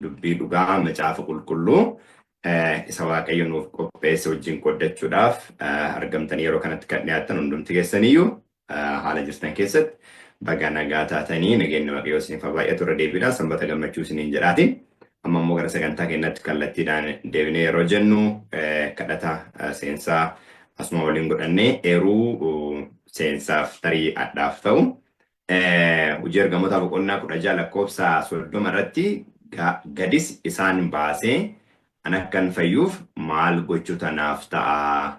dubbii dhugaa macaafa qulqulluu isa waaqayyo nuuf qopheesse wajjin qoodachuudhaaf argamtanii yeroo kanatti kan dhiyaattan hundumti keessaniyyuu haala jirtan keessatti baga nagaa taatanii nageenya waaqayyoo isiniif baay'atu irra deebiidhaan sanbata gammachuu isiniin jedhaatiin. Amma immoo gara sagantaa keenyatti kallattiidhaan deebinee yeroo jennu kadhata seensaa asuma waliin godhannee eeruu seensaaf tarii addaaf ta'u hojii ergamoota boqonnaa 16 lakkoofsa 30 irratti gadis isaan baasee an akkan fayyuuf maal gochuu tanaaf ta'a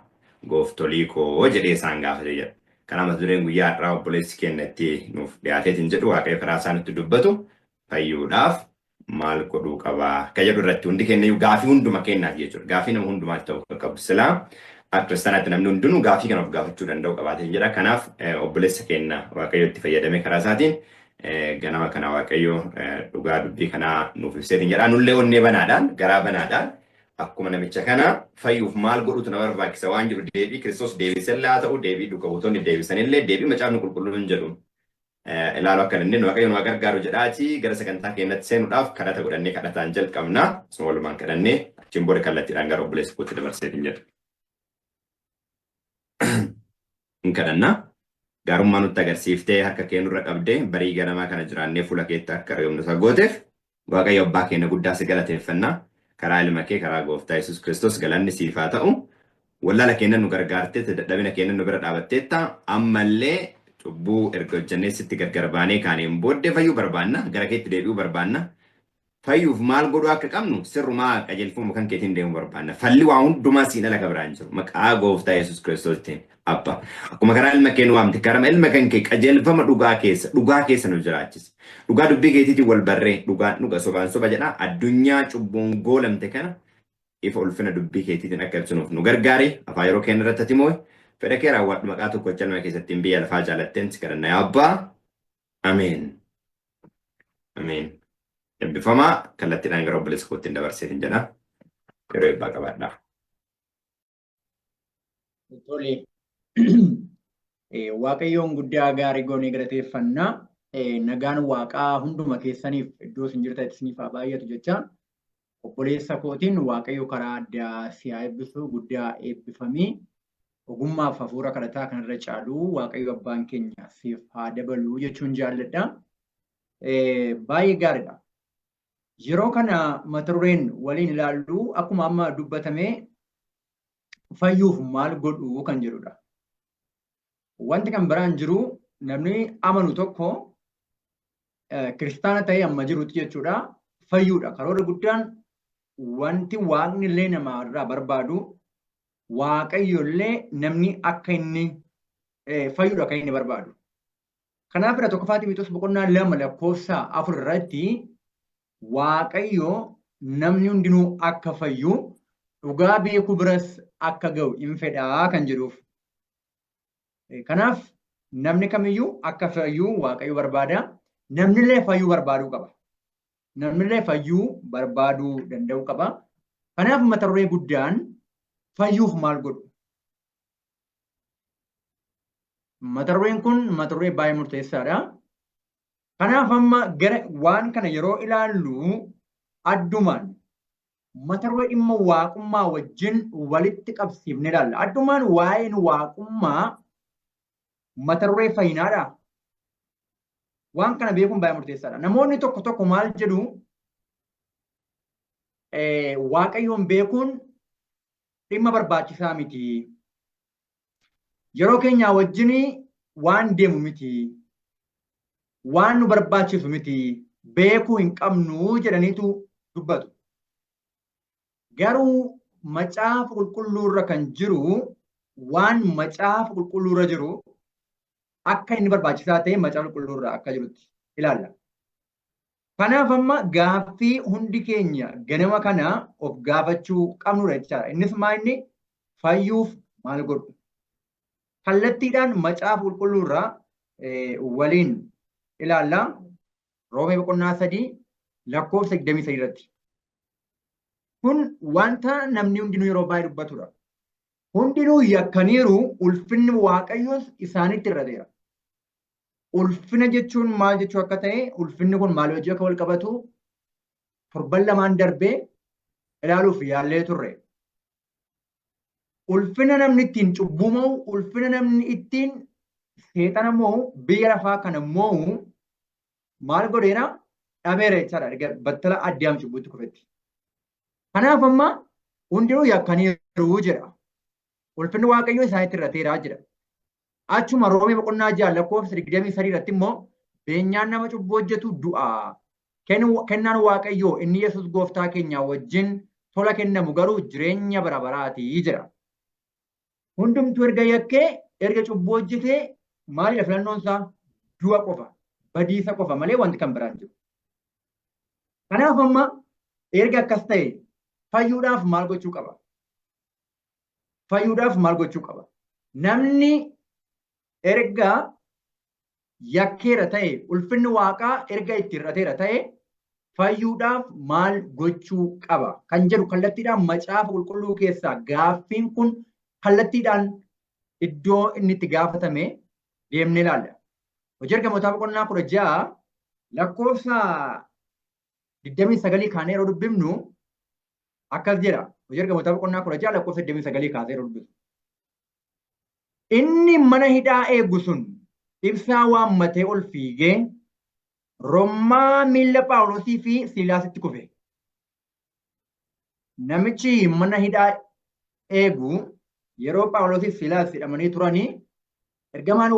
gooftolii koo jedhee isaan gaafate jedha. Kana mata dureen guyyaa har'aa obboleessi keenyatti nuuf dhiyaateetiin jedhu waaqayyo karaa isaanitti dubbatu fayyuudhaaf maal godhuu qabaa kan jedhu irratti hundi keenya gaafii hunduma kennaaf jechuudha. Gaafii nama hundumaatti ta'uu qabu silaa akka kiristaanaatti namni hundinuu gaafii kana of gaafachuu danda'u qabaatee jedha. Kanaaf obboleessa keenya waaqayyo itti fayyadamee karaa isaatiin ganama kana waaqayyo dhugaa dubbii kanaa nuuf ibseetiin jedha. Nullee onnee banaadhaan garaa banaadhaan akkuma namicha kana fayyuuf maal godhuutu nama barbaachisa waan jiru deebii Kiristoos deebisellee haa ta'u deebii dhuga buutonni deebisanillee deebii macaafni qulqulluun jedhu ilaaluu akka dandeenyu waaqayyo nu gargaaru jedhaati. Gara sagantaa keenyatti seenuudhaaf kadhata godhannee kadhataan jalqabna. Asuma walumaan kadhannee achiin booda kallattiidhaan gara obboleessa kootti dabarseetiin jedha. Hin kadhannaa. Gaarummaa nutti agarsiiftee harka kee nurra qabdee barii ganamaa kana jiraannee fuula keetti akka argamnu isa gooteef waaqayyo abbaa keenya guddaa si galateeffannaa. Karaa ilma kee karaa gooftaa Yesuus Kiristoos galanni siif haa ta'u. Wallaala keenya nu gargaartee dadhabina keenya nu bira dhaabatteetta ammallee cubbuu erga hojjannee sitti gargar baanee kaaniin booddee fayyuu barbaanna gara keetti deebi'uu barbaanna. Fayyuuf maal godhuu akka qabnu sirrumaa qajeelfama kan keetiin deemuu barbaanna. Falli waa hundumaa siin ala biraan jiru maqaa gooftaa Yesuus Kiristoosiin abba. Akkuma karaa ilma kee nu waamte karaa ilma kan kee qajeelfama dhugaa keessa nu jiraachisa. Dhugaa dubbii keetiitiin wal barree dhugaan dhuga sobaan soba jedha addunyaa cubbuun goolamte kana ifa ulfina dubbii keetiitiin akka ibsinuuf nu gargaari. Afaan yeroo keenya irratti ati moo'e fedha kee raawwadhu maqaa tokko calma keessatti biyya lafaa jaalatteen si kadhanna yaa abbaa. Ameen. Ameen. Eebbifamaa kallattiidhaan gara obboleessa kootti dabarseetiin jedha. Yeroo eebbaa qabaadhaa. Tole. Waaqayyoon guddaa gaarii goonee galateeffannaa. Nagaan waaqaa hunduma keessaniif iddoo isin jirtan isiniif haa baay'atu jecha obboleessa kootiin waaqayyo karaa addaa si haa eebbisu guddaa eebbifamii ogummaaf hafuura kadhataa kanarra caaluu waaqayyo abbaan keenya siif haa dabaluu jechuun jaalladha. Baay'ee gaariidha. Yeroo kana mata dureen waliin ilaallu akkuma amma dubbatamee fayyuuf maal godhuu kan jedhudha. Wanti kan biraan jiru namni amanu tokko kiristaana ta'ee amma jirutti jechuudha fayyuudha. Karoora guddaan wanti waaqni illee nama irraa barbaadu waaqayyo illee namni akka inni fayyuudha kan inni barbaadu. Kanaaf bira tokkoffaa Xiimotewos boqonnaa 2 lakkoofsa 4 irratti waaqayyo namni hundinuu akka fayyu dhugaa beekuu biras akka ga'u hin fedhaa kan jedhuuf. Kanaaf namni kamiyyuu akka fayyuu waaqayyo barbaada. Namni illee fayyuu barbaaduu qaba. Namni illee fayyuu barbaaduu danda'u qaba. Kanaaf mata duree guddaan fayyuuf maal godhu? Mata dureen kun mata duree baay'ee murteessaadha. Kanaaf amma gara waan kana yeroo ilaallu addumaan mata duree dhimma waaqummaa wajjin walitti qabsiifne ilaalla. Addumaan waa'een waaqummaa mata duree fayyinaadha. Waan kana beekuun baay'ee murteessaadha. Namoonni tokko tokko maal jedhu waaqayyoon beekuun dhimma barbaachisaa miti. Yeroo keenyaa wajjin waan deemu miti. Waan nu barbaachisu miti. Beekuu hin qabnu jedhaniitu dubbatu. Garuu macaafa qulqulluurra kan jiru waan macaafa qulqulluurra jiru akka inni barbaachisaa ta'e macaafa qulqulluurraa akka jirutti ilaalla. Kanaaf amma gaaffii hundi keenya ganama kana of gaafachuu qabnudha jechaadha. Innis inni fayyuuf maal godhu? Kallattiidhaan macaafa qulqulluurraa waliin ilaalla. Roomee boqonnaa 3 lakkoofsa 23 irratti. Kun wanta namni hundinuu yeroo baay'ee dubbatudha. Hundinuu yakkaniiru ulfinni waaqayyoos isaanitti irrateera. Ulfina jechuun maal jechuu akka ta'e ulfinni kun maal hojii akka wal qabatu torban lamaan darbee ilaaluuf yaallee turre. Ulfina namni ittiin cubbuu mo'u, ulfina namni ittiin seexana mo'u, biyya lafaa kana mo'u maal godheera dhabeera jechaadha. Erga battala addaam cubbuutti kufetti. Kanaaf amma hundinuu yakkaniiru jedha. Ulfinni Waaqayyoo isaanitti irrateeraa jedha. Achuma Roomee boqonnaa 6 lakkoofsa 23 irratti immoo beenyaan nama cubbuu hojjetu du'a. Kennaan Waaqayyoo inni Yesuus gooftaa keenya wajjin tola kennamu garuu jireenya bara baraatii jedha. Hundumtuu erga yakkee erga cubbuu hojjetee maalidha filannoon isaa? Du'a qofa, badiisa qofa malee wanti kan biraan jiru. Kanaaf amma erga akkas ta'e fayyuudhaaf maal gochuu qaba? Fayyuudhaaf maal gochuu qaba? Namni erga yakkeera ta'e, ulfinni Waaqaa erga itti hir'ateera ta'e, fayyuudhaaf maal gochuu qaba? Kan jedhu kallattiidhaan macaafa qulqulluu keessaa gaaffiin kun kallattiidhaan iddoo inni itti gaafatame deemnee ilaalla. Hojii ergamootaa boqonnaa 16 lakkoofsa 29 kaanee yeroo dubbifnu akkas jedha. Hojii ergamootaa boqonnaa 16 lakkoofsa 29 kaasee yeroo dubbifnu. Inni mana hidhaa eegu sun ibsaa waammatee ol fiigee rommaa miilla Phaawulosii fi Siilaasitti kufe. Namichi mana hidhaa eegu yeroo Phaawulosii fi Siilaas hidhamanii turanii ergamaan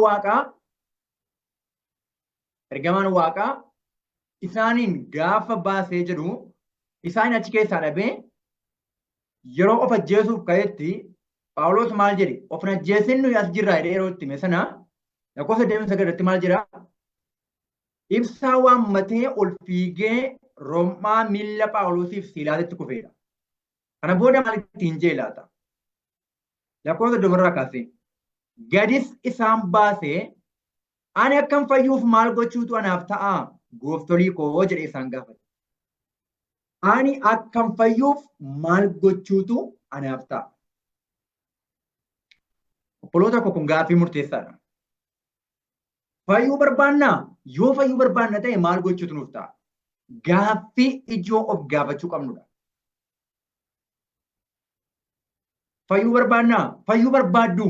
Waaqaa isaaniin gaafa baasee jedhu isaan achi keessaa dhabee yeroo of ajjeesuuf ka'etti Phaawulos maal jedhe? Of ajjeesin nuyi as jirraa jedhee yeroo itti hime sana lakkoofsa 29 irratti maal jedha? Ibsaa waammatee ol fiigee rommaa miilla Phaawulosii fi Siilaasitti kufeedha. Kana booda maal ittiin jee laata? Lakkoofsa 30 irraa kaasee gadis isaan baasee ani akkam fayyuuf maal gochuutu anaaf ta'a gooftolii koo jedhee isaan gaafate. Ani akkam fayyuuf maal gochuutu anaaf ta'a. Obboloota koo kun gaaffii murteessaadha. Fayyuu barbaannaa? Yoo fayyuu barbaanna ta'e maal gochuutu nuuf ta'a? Gaaffii ijoo of gaafachuu qabnudha. Fayyuu barbaannaa? Fayyuu barbaaddu?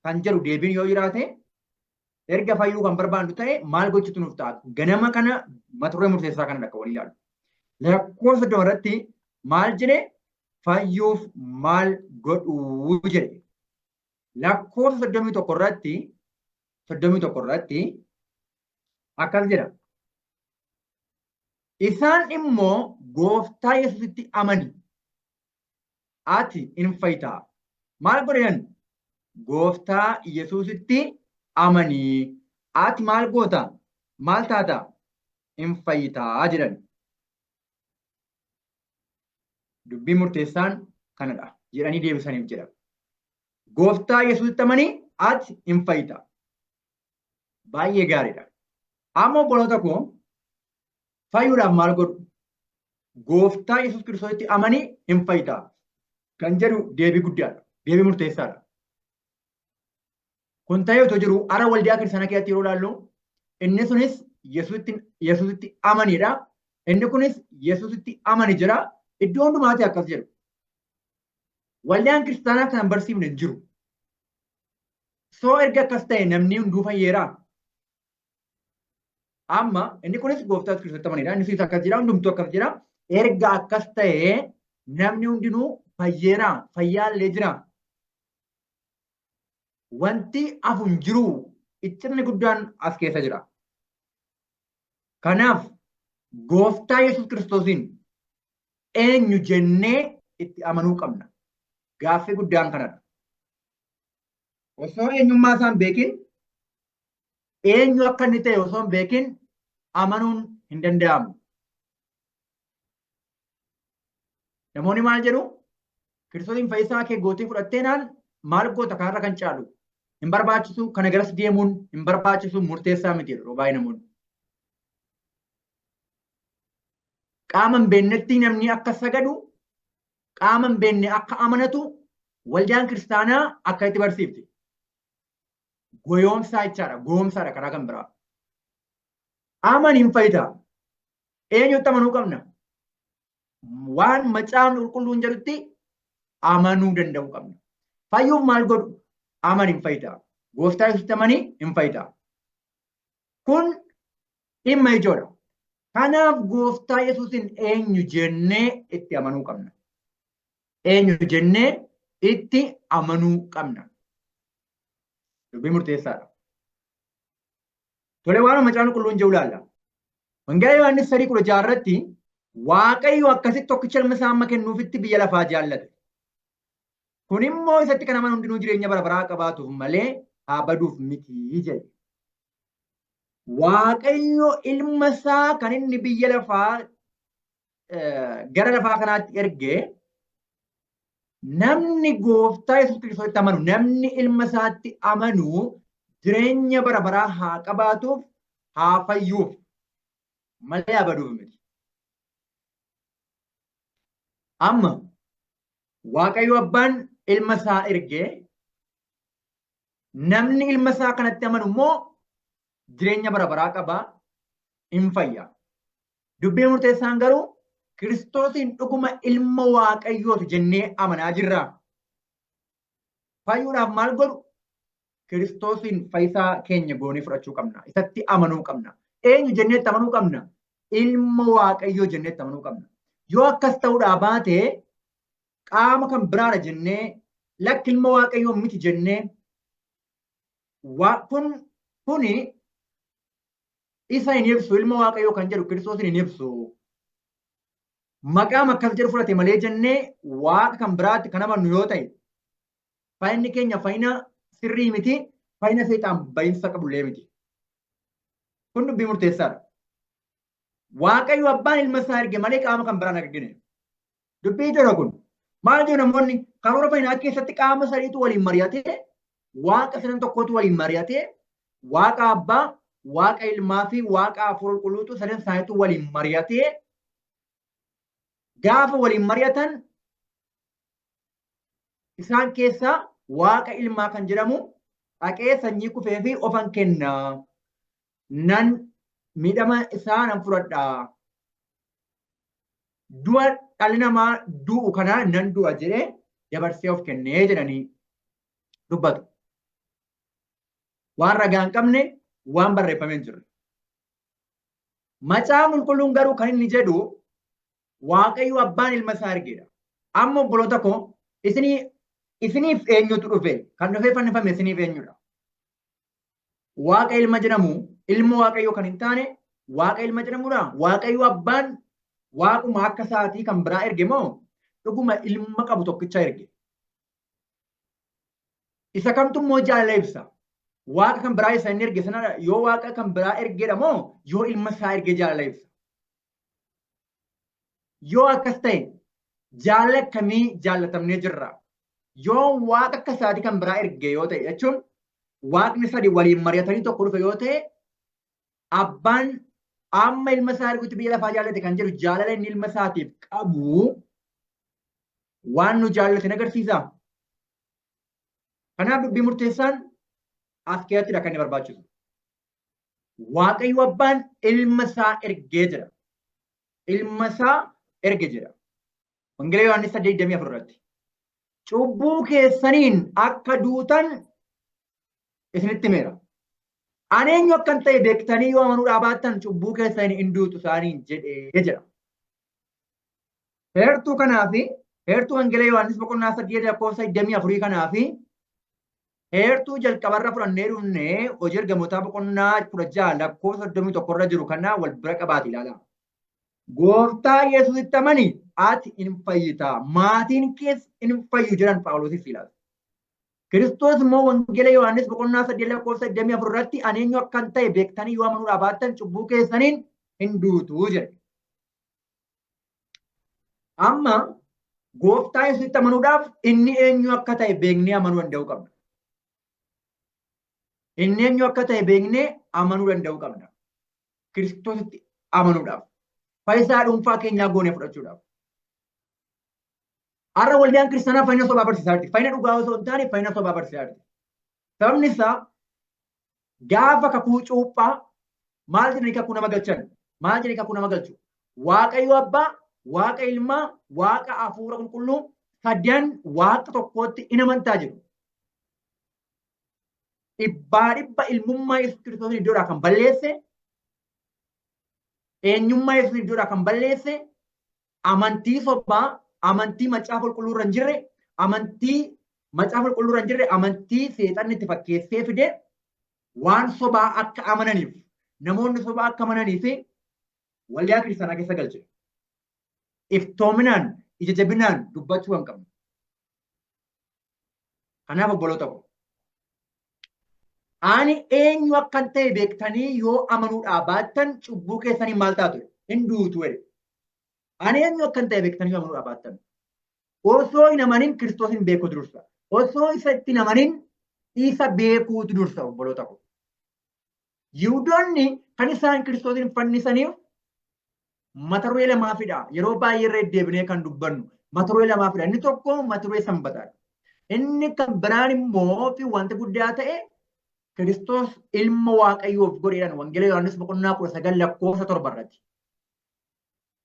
Kan jedhu deebiin yoo jiraate erga fayyuu kan barbaannu ta'e maal gochuutu nuuf ta'a? Ganama kana mata duree murteessaa kanadha akka walii ilaalu. Lakkoofsa 30 irratti maal jedhe? Fayyuuf maal godhuu jedhe. Lakkoofsa 31 irratti akkas jedha. Isaan immoo gooftaa Yesuusitti amani. Ati hin fayyitaa. Maal godhan? Gooftaa Yesuusitti amanii. Ati maal goota? Maal taata? Hin fayyitaa jedhan. Dubbii murteessaan kanadha jedhanii deebisaniif jedha. Gooftaa Yesuusitti amanii ati hin fayyitaa. Baay'ee gaariidha. Amma obboloota koo fayyuudhaaf maal godhu? Gooftaa Yesuus Kiristoositti amanii hin fayyitaa. Kan jedhu deebii guddaadha. Deebii murteessaadha. Kun ta'ee otoo jiru ara waldaa kiristaanaa keessatti yeroo ilaallu inni sunis Yesuusitti amaniidha. Inni kunis Yesuusitti amani jira. Iddoo hundumaatti akkas jedhu. Waldaan kiristaanaa kan barsiifne hin jiru. Soo erga akkas ta'e namni hunduu fayyeeraa. Amma inni kunis gooftaa Kiristoositti amanidha. Inni sunis akkas jira. Hundumtuu akkas jira. Erga akkas ta'e namni hundinuu fayyeeraa. Fayyaallee jira. Wanti hafu hin jiru. Iccitii guddaan as keessa jira. Kanaaf gooftaa Yesuus Kiristoosiin eenyu jennee itti amanuu qabna. Gaaffii guddaan kanadha. Osoo eenyummaa isaan beekin, eenyu akka inni ta'e osoo hin beekin amanuun hin danda'amu. Namoonni maal jedhu? Kiristoosiin fayyisaa kee gootii fudhatteenaan maal goota kanarra kan caalu? Hin barbaachisu, kana garas deemuun hin barbaachisu, murteessaa miti jedhu baay'ee namoonni. Qaama hin beeknetti namni akka sagadu, qaama hin beekne akka amanatu waldaan kiristaanaa akka itti barsiifti. Goyoomsaa jechaadha. Goomsaadha karaa kan biraa. Amani hin fayyitaa. eenyutti amanuu qabna? Waan macaafni qulqulluun jedhutti amanuu danda'uu qabna. Fayyuuf maal godhu? Amani hin fayyidaa. Gooftaa Yesuusitti amanii hin fayyidaa. Kun dhimma ijoodha. Kanaaf gooftaa Yesuusin eenyu jennee itti amanuu qabna. Eenyu jennee itti amanuu qabna. Dubbii murteessaadha. Tole waan macaafni qulqulluun jedhu ilaalla. Wangeela Yohaannis 3:16 irratti Waaqayyo akkasitti tokkicha ilma isaa amma kennuufitti biyya lafaa jaallate. Kun immoo isatti kan amanu hundinuu jireenya bara baraa qabaatuuf malee haa baduuf miti jedhe. Waaqayyo ilma isaa kan inni biyya lafaa gara lafaa kanaatti ergee namni gooftaa Yesuus Kiristoositti amanu, namni ilma isaatti amanu jireenya bara baraa haa qabaatuuf, haa fayyuuf malee haa baduuf miti. Amma Waaqayyo abbaan ilma isaa ergee namni ilma isaa kanatti amanu immoo jireenya bara baraa qabaa, hin fayya. Dubbiin murteessaan garuu Kiristoosiin dhuguma ilma Waaqayyooti jennee amanaa jirra. Fayyuudhaaf maal godhu? Kiristoosiin fayyisaa keenya goonee fudhachuu qabna. Isatti amanuu qabna. Eenyu jenneetti amanuu qabna? Ilma Waaqayyoo jenneetti amanuu qabna. Yoo akkas ta'uudhaa baate qaama kan biraadha jennee lakki ilma Waaqayyoo miti jennee kuni isa hin ibsu. Ilma Waaqayyoo kan jedhu Kiristoosin hin ibsu. Maqaama akkas jedhu fudhate malee jennee waaqa kan biraatti kan amannu yoo ta'e fayyinni keenya fayyina sirrii miti, fayyina seexaan bahinsa qabullee miti. Kun dubbii murteessaadha. Waaqayyo abbaan ilma isaa erge malee qaama kan biraan argine. Dubbii jira kun maal jedhu namoonni karoora fayyinaa keessatti qaama sadiitu waliin mari'atee waaqa sadan tokkotu waliin mari'atee waaqa abbaa, waaqa ilmaa fi waaqa hafuura qulqulluutu sadan isaaniitu waliin mari'atee gaafa waliin mari'atan isaan keessaa waaqa ilmaa kan jedhamu dhaqee sanyii kufee fi ofan kenna. Nan miidhama isaa nan fudhadha. Du'a dhalli namaa du'u kanaa nan du'a jedhee dabarsee of kennee jedhanii dubbatu. Waan ragaa hin qabne, waan barreeffamee hin jirre. Macaafni qulqulluun garuu kan inni jedhu Waaqayyo abbaan ilma isaa ergedha. Amma obboloota koo isiniif eenyutu dhufe? Kan dhufee fannifame isiniif eenyudha? Waaqa ilma jedhamu ilma Waaqayyoo kan hin taane waaqa ilma jedhamudha. Waaqayyo abbaan waaquma akka isaatii kan biraa erge moo dhuguma ilma qabu tokkicha erge? Isa kamtu immoo jaalala ibsa? Waaqa kan biraa isa inni erge sana yoo waaqa kan biraa ergedha moo yoo ilma isaa erge jaalala ibsa? Yoo akkas ta'e jaalala akkamii jaallatamnee jirra? Yoo waaqa akka isaatii kan biraa erge yoo ta'e jechuun waaqni sadi waliin mari'atanii tokko dhufe yoo ta'e abbaan amma ilma isaa ergutti biyya lafaa jaallate kan jedhu jaalala inni ilma isaatiif qabu waan nu jaallate agarsiisa. Kanaaf dubbii murteessaan as keessattidha kan inni barbaachisu. Waaqayyo abbaan ilma isaa ergee jira. Ilma isaa erge jira. Wangeela Yohaannis 8:24 irratti cubbuu keessaniin akka duutan isinitti himeera. Ani eenyu akkan ta'e beektanii yoo amanuudhaa baattan cubbuu keessaniin hin duutu isaaniin jedhee jira. Heertuu kanaafi heertuu Wangeela Yohaannis 8:24 kanaafi heertuu jalqabarra fudhannee dhufnee hojii ergamootaa 16:31 irra jiru kana wal bira qabaati ilaala. Gooftaa Yesuusitti amani ati hin fayyitaa. Maatiin kees hin fayyu jedhan Phaawulosis ilaala. Kiristoos immoo Wangeela Yohaannis 8:24 irratti ani eenyu akkan ta'e beektanii yoo amanuudhaa baattan cubbuu keessaniin hin duutu jedhe. Amma gooftaa Yesuusitti amanuudhaaf inni eenyu akka ta'e beeknee amanuu danda'uu qabna. Inni eenyu akka ta'e beeknee amanuu danda'uu qabna. Kiristoositti amanuudhaaf. Fayyisaa dhuunfaa keenyaa goonee fudhachuudhaaf. Har'a waldaan kiristaanaa fayyina sobaa barsiisaa jirti. Fayyina dhugaa osoo hin taane fayyina sobaa barsiisaa jirti. Sababni isaa gaafa kakuu cuuphaa maal jedhanii kakuu nama galchan? Maal jedhanii kakuu nama galchu? Waaqayyo Abbaa, Waaqa Ilmaa, Waaqa Hafuura Qulqulluu sadan Waaqa tokkootti in amantaa jiru. Dhibbaa dhibba ilmummaa Yesuus Kiristoos iddoodhaa kan balleesse, eenyummaa Yesuus iddoodhaa kan balleesse, amantii sobaa, amantii macaafa qulqulluu irra hin jirre, amantii macaafa qulqulluu irra hin jirre, amantii seexanni itti fakkeessee fide waan sobaa akka amananiif, namoonni sobaa akka amananiif waldaa kiristaanaa keessa galche. Iftoominaan, ija jabinaan dubbachuu hin qabnu. Kanaaf obboloota ko. Ani eenyu akkan ta'e beektanii yoo amanuudhaa baattan cubbuu keessanii maal taatu? Hin duutu jedhe. Ani eenyu akkan ta'e beektanii yoo amanuudhaa baattan. Osoo hin amanin Kiristoos hin beeku dursa. Osoo isa itti hin amanin isa beekuutu dursa obboloota ko. Yihudoonni kan isaan Kiristoosin fannisaniif mata duree lamaafidha. Yeroo baay'ee irra deebinee kan dubbannu mata duree lamaafidha. Inni tokko mata duree sanbataadha. Inni kan biraan immoo fi wanta guddaa ta'e Kiristoos ilma Waaqayyoof godheedhaan wangeela Yohaannis boqonnaa 19:7 irratti.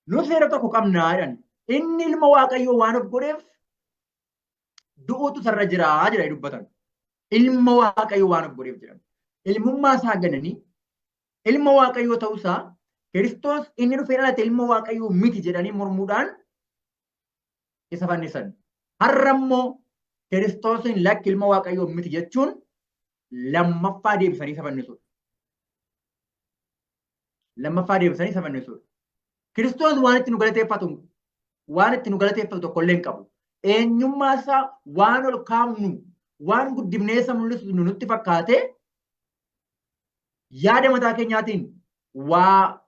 Nu seera tokko qabnaa jedhan. Inni ilma Waaqayyoo waan of godheef du'uutu sarra jiraa jedhanii dubbatan. Ilma Waaqayyoo waan of godheef jedhan. Ilmummaa isaa gananii ilma Waaqayyoo ta'uusaa Kiristoos inni dhufee dhalate ilma Waaqayyoo miti jedhanii mormuudhaan isa fannisan. Har'a immoo Kiristoosin lakki ilma Waaqayyoo miti jechuun lammaffaa deebisanii isa fannisuudha. Lammaffaa deebisanii isa fannisuudha. Kiristoos waan itti nu galateeffatu tokko illee hin qabu. Eenyummaa isaa waan ol kaa'amnu, waan guddifnee isa mul'isu nutti fakkaate yaada mataa keenyaatiin waa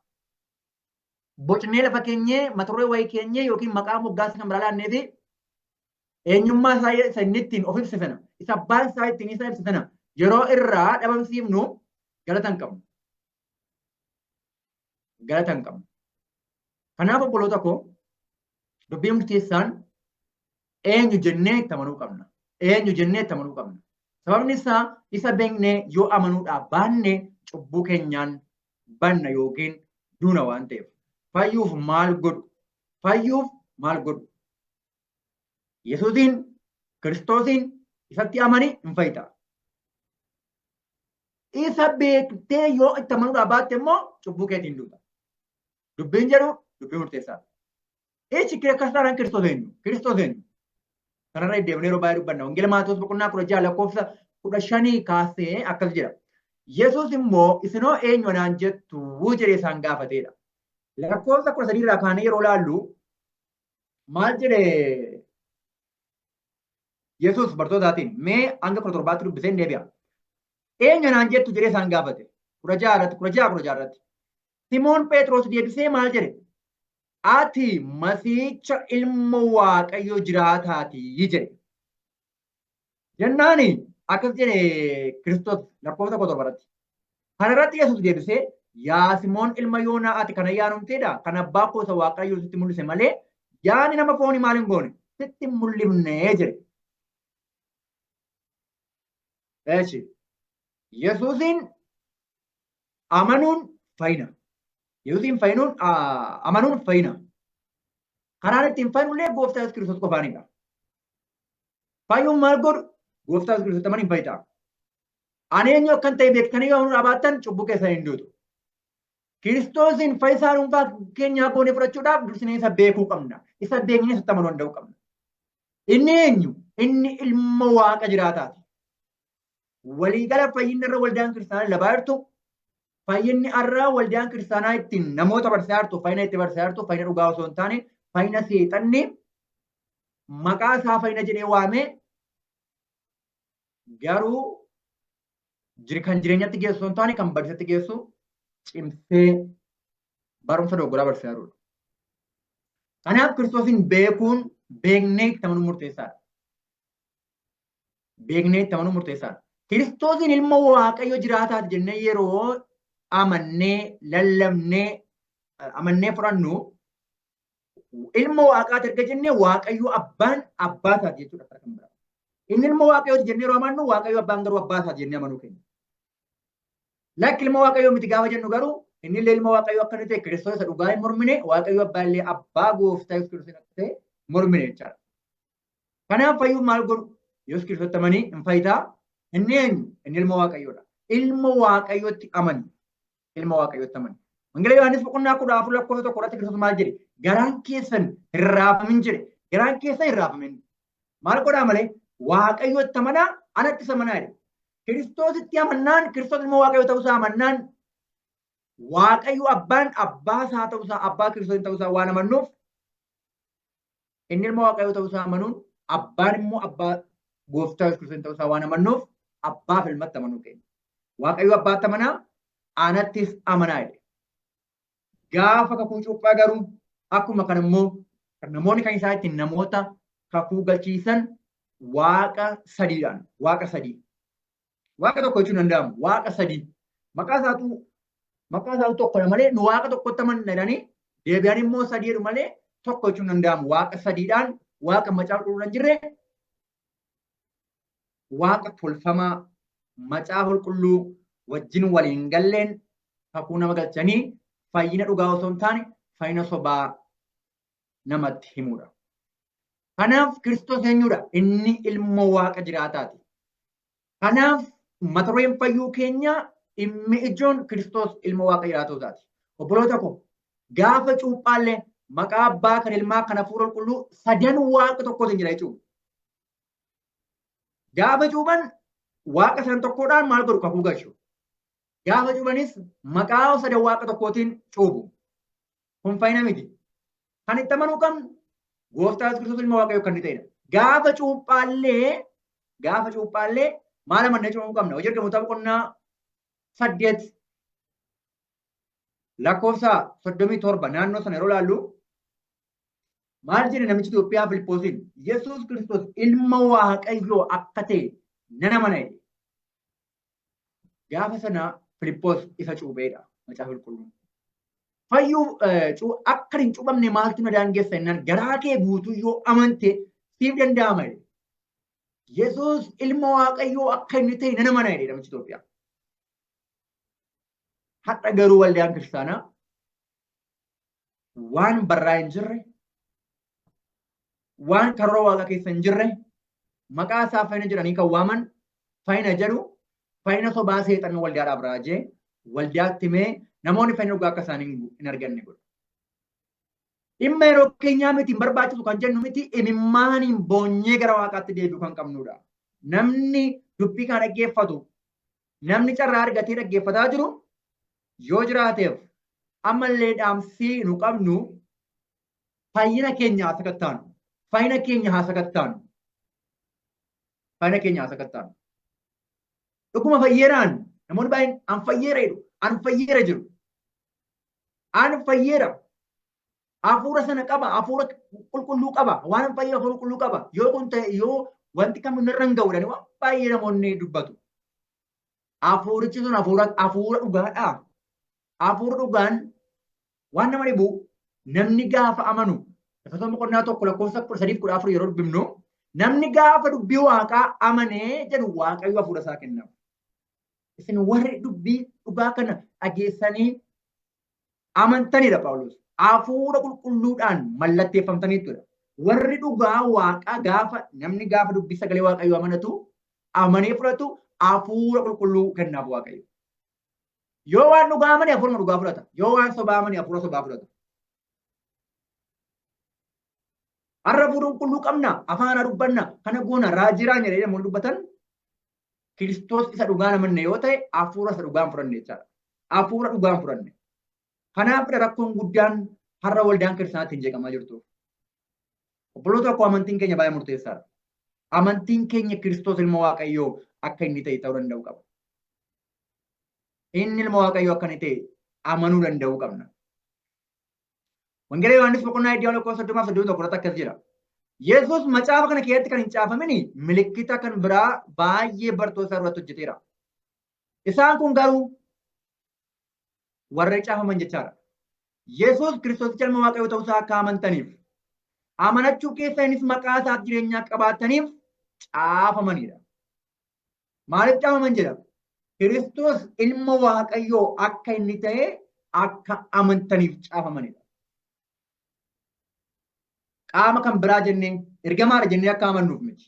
bocnee lafa keenyee mata duree wayii keenyee yookiin maqaa moggaasa kan biraa laannee fi eenyummaa isaa isa inni ittiin of ibse sana, isa abbaan isaa ittiin isa ibse sana yeroo irraa dhabamsiifnu galata hin qabnu. Galata hin qabnu. Kanaaf obboloota koo dubbii murteessaan eenyu jennee itti amanuu qabna. Eenyu jennee itti amanuu qabna. Sababni isaa isa beeknee yoo amanuudhaa baanne cubbuu keenyaan banna yookiin duuna waan ta'eef. Fayyuuf maal godhu? Fayyuuf maal godhu? Yesuusiin, Kiristoosiin isatti amanii hin fayyita. Isa beektee yoo itti amanuudhaa baatte immoo cubbuu keetiin duuta. Dubbiin jedhu dubbii murteessaadha. Echi kiristaanaan Kiristoos eenyu? Kiristoos eenyu? Kanarra deemnee yeroo baay'ee dubbanna. Wangeela Maatewos boqonnaa 16:15 kaasee akkas jedha. Yesuus immoo isinoo eenyu anaan jettu jedhee isaan gaafateedha. Lakkoofsa 13 irraa kaanee yeroo laallu maal jedhee Yesuus bartootaatiin mee hanga 17 dubbisee hin deebi'a. Eenyu anaan jettu jedhee isaan gaafate. 16 irratti. Simoon Phexros deebisee maal jedhe? Ati Masiicha ilma Waaqayyoo jiraataatii jedhe. Jennaani akkas jedhe Kiristoos lakkoofsa 17 irratti. Kana irratti Yesuus deebisee yaa Simoon ilma Yoonaa ati kana yaanumteedha. Kan abbaa koo isa Waaqayyoo sitti mul'ise malee yaani nama foonii maal hin goone sitti hin mul'ifnee jedhe. Eeshi Yesuusin amanuun fayyina. Yesuusin amanuun fayyina. Karaan ittiin fayyinullee gooftaa Yesuus Kiristoos qofaanidha. Fayyuun maal godhu? Gooftaa Yesuus Kiristoos amaniin fayyita. Ani eenyu akkan ta'e beektanii yoo amanuudhaa baattan cubbuu keessan hin duutu. Kiristoosin fayyisaa dhuunfaa keenyaa goonee fudhachuudhaaf dursinee isa beekuu qabna. Isa beeknee isatti amanuu danda'uu qabna. Inni eenyu? Inni ilma Waaqa jiraataati. Waliigala fayyinni irra waldaan kiristaanaa labaa jirtu. Fayyinni irraa waldaan kiristaanaa ittiin namoota barsiisaa jirtu, fayyina itti barsiisaa jirtu, fayyina dhugaa osoo hin taane, fayyina seexanni maqaa isaa fayyina jedhee waamee garuu kan jireenyatti geessu osoo hin taane kan badiisatti geessu cimsee barumsa doggoraa barsiisaa jirudha. Kanaaf Kiristoosin beekuun beeknee itti amanuu murteessaadha. Beeknee itti amanuu murteessaadha. Kiristoosin ilma Waaqayyoo jiraataati jennee yeroo amannee lallabnee amannee fudhannu ilma Waaqaati erga jennee Waaqayyoo abbaan abbaa isaati jechuudha. Inni ilma Waaqayyooti jennee yeroo amannu Waaqayyoo abbaan garuu abbaa isaati jennee amanuu keenya. Lakki ilma Waaqayyoo miti gaafa jennu garuu inni illee ilma waaqayyoo akka inni ta'e Kiristoos isa dhugaa hin mormine waaqayyo abbaa illee abbaa gooftaa Yesuus Kiristoos akka ta'e mormine jechaadha. Kanaaf fayyuu maal godhu? Yesuus Kiristoos amanii hin fayyitaa. Inni eenyu? Inni ilma waaqayyoodha. Ilma waaqayyootti amani. Ilma waaqayyootti amani. Wangeela Yohaannis boqonnaa 14 lakkoofsa 1 irratti Kiristoos maal jedhe? Garaan keessan hin raafamin jedhe. Garaan keessan hin raafamin. Maal godhaa malee? Waaqayyootti amanaa, anattis amanaa jedhe. Kiristoositti amannaan, Kiristoos ilma waaqayyoo ta'uusaa amannaan, waaqayyo abbaan abbaa isaa ta'uusaa, abbaa Kiristoos ta'uusaa waan amannuuf, inni ilma waaqayyoo ta'uusaa amanuun, abbaan immoo abbaa gooftaa Kiristoos ta'uusaa waan amannuuf, abbaaf ilmatti amanuu keenya. Waaqayyo abbaatti amanaa, anattis amanaa jedhe. Gaafa kakuu cuuphaa garuu akkuma kana immoo namoonni kan isaa ittiin namoota kakuu galchiisan waaqa sadiidhaan, waaqa sadii. Waaqa tokko jechuun danda'amu, waaqa sadii. Maqaa isaatu tokkodha malee nu waaqa tokkotti amanna jedhanii deebi'an immoo sadii jedhu malee tokko jechuun danda'amu. Waaqa sadiidhaan, waaqa macaafa qulqulluu hin jirre, waaqa tolfamaa macaafa qulqulluu wajjin waliin galleen kakuu nama galchanii fayyina dhugaa osoo hin taane fayyina sobaa namatti himudha. Kanaaf Kiristoos eenyudha? Inni ilma waaqa jiraataati. Kanaaf mata dureen fayyuu keenya dhimmi ijoon Kiristoos ilma waaqa jiraatootaati. Obboloota koo gaafa cuuphaallee maqaa abbaa kan ilmaa kan hafuura qulqulluu sadan waaqa tokkootiin jira jechuudha. Gaafa cuuphan waaqa sadan tokkodhaan maal godhu? Kakuu galchu. Gaafa cuuphanis maqaa sadan waaqa tokkootiin cuuphu. Kun fayyina miti. Kan itti amanuu qabnu gooftaa Kiristoos ilma waaqayyoo kan ta'edha. Gaafa cuuphaallee maal amannee cuuphuu qabna? Hojii ergamoota boqonnaa 8 lakkoofsa 37 naannoo sana yeroo laallu maal jedhe namichi Itoophiyaa Filiippoosiin? Yesuus Kiristoos ilma waaqayyoo akka ta'e nan amana jedhe. Gaafa sana Filiippoos isa cuupheedha macaafa qulqulluun. Fayyuu akka hin cuuphamne maaltu na daangeessa jennaan garaa kee guutuu yoo amante siif danda'ama jedhe. Yesuus ilma waaqayyoo akka inni ta'e nan amana jedhe namichi Itoophiyaa. Har'a garuu waldaan kiristaanaa waan barraa hin jirre, waan karoora waaqa keessa hin jirre, maqaa isaa fayyina jedhanii kan waaman fayyina jedhu, fayyina sobaa seexanni waldaadhaaf raajee waldaatti himee namoonni fayyina dhugaa akka isaan hin arganne godha. Dhimma yeroo keenyaa miti hin barbaachisu kan jennu miti imimmaaniin boonyee gara waaqaatti deebi'u kan qabnudha. Namni dubbii kana dhaggeeffatu, namni carraa argatee dhaggeeffataa jiru yoo jiraateef ammallee dhaamsii nu qabnu fayyina keenya haa sakattaanu. Fayyina keenya haa sakattaanu. Fayyina keenya haa sakattaanu. Dhuguma fayyeeraan namoonni baay'een an fayyeera jedhu, an fayyeera jiru. An fayyeera. Hafuura sana qaba, hafuura qulqulluu qaba, waan fayyina hafuura qulqulluu qaba. Yoo kun ta'e yoo wanti kam irra hin ga'u waan baay'ee namoonni dubbatu. Hafuurichi sun hafuura dhugaadha. Hafuura dhugaan waan nama dhibu namni gaafa amanu Efesoon boqonnaa 1 lakkoofsa 13-14 yeroo dubbifnu namni gaafa dubbii waaqaa amanee jedhu waaqayyo hafuura isaa kennaaf. Isin warri dubbii dhugaa kana dhageessanii amantanidha Phaawulos. Hafuura qulqulluudhaan mallatteeffamtaniittudha. Warri dhugaa waaqaa gaafa namni gaafa dubbii sagalee waaqayyo amanatu amanee fudhatu hafuura qulqulluu kennaaf waaqayyo. Yoo waan dhugaa amane hafuuruma dhugaa fudhata. Yoo waan sobaa amane hafuura sobaa fudhata. Har'a hafuura qulqulluu qabna, afaan dubbanna, kana goona raajiraan jedhee namoonni dubbatan Kiristoos isa dhugaan amanne yoo ta'e hafuura isa dhugaan fudhanne jechaadha. Hafuura dhugaan fudhanne. Kanaaf rakkoon guddaan har'a waldaan kiristaanaatti hin jeeqamaa jirtu. Obboloota akkoo amantiin keenya baay'ee murteessaadha. Amantiin keenya Kiristoos ilma waaqayyoo akka inni ta'e ta'uu danda'u qaba. Inni ilma waaqayyoo akka inni ta'e amanuu danda'uu qabna. Wangeela Yohaannis boqonnaa 30-31 akkas jira. Yesuus macaafa kana keessatti kan hin caafamini milikkita kan biraa baay'ee bartoota irratti hojjeteera. Isaan kun garuu warra caafaman jechaadha. Yesuus Kiristoosicha ilma waaqayyoo ta'uusaa akka amantaniif amanachuu keessaniif maqaa isaaf jireenyaa qabaataniif caafamanidha. Maaliif caafaman jedha? Kiristoos ilma waaqayyoo akka inni ta'e akka amantaniif caafamanidha. Qaama kan biraa jennee ergamaadha jennee akka amannuuf miti.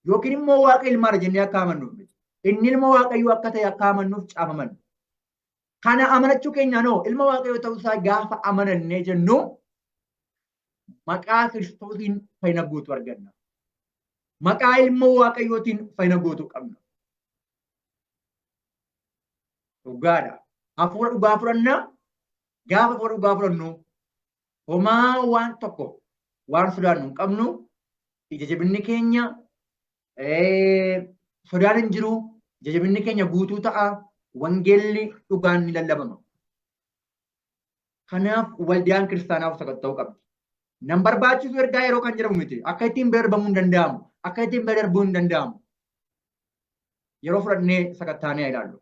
Yookiin immoo waaqa ilmaadha jennee akka amannuuf miti. Inni ilma waaqayyoo akka ta'e akka amannuuf caafaman. Kana amanachuu keenyaanoo ilma waaqayyoo ta'uusaa gaafa amanannee jennu maqaa Kiristoosiin fayyina guutuu arganna. Maqaa ilma waaqayyootiin fayyina guutuu qabna. Dhugaadha. Hafuura dhugaa fudhannaa. Gaafa hafuura dhugaa fudhannu homaa waan tokko waan sodaannu hin qabnu. Ija jabinni keenya sodaan hin jiru. Ija jabinni keenya guutuu ta'a. Wangeelli dhugaan ni lallabama. Kanaaf waldaan kiristaanaaf sakatta'uu qabdi. Nan barbaachisu ergaa yeroo kan jedhamu miti. Akka ittiin bira darbamuu hin danda'amu. Akka ittiin bira darbuu hin danda'amu. Yeroo fudhannee sakattaanee ilaallu.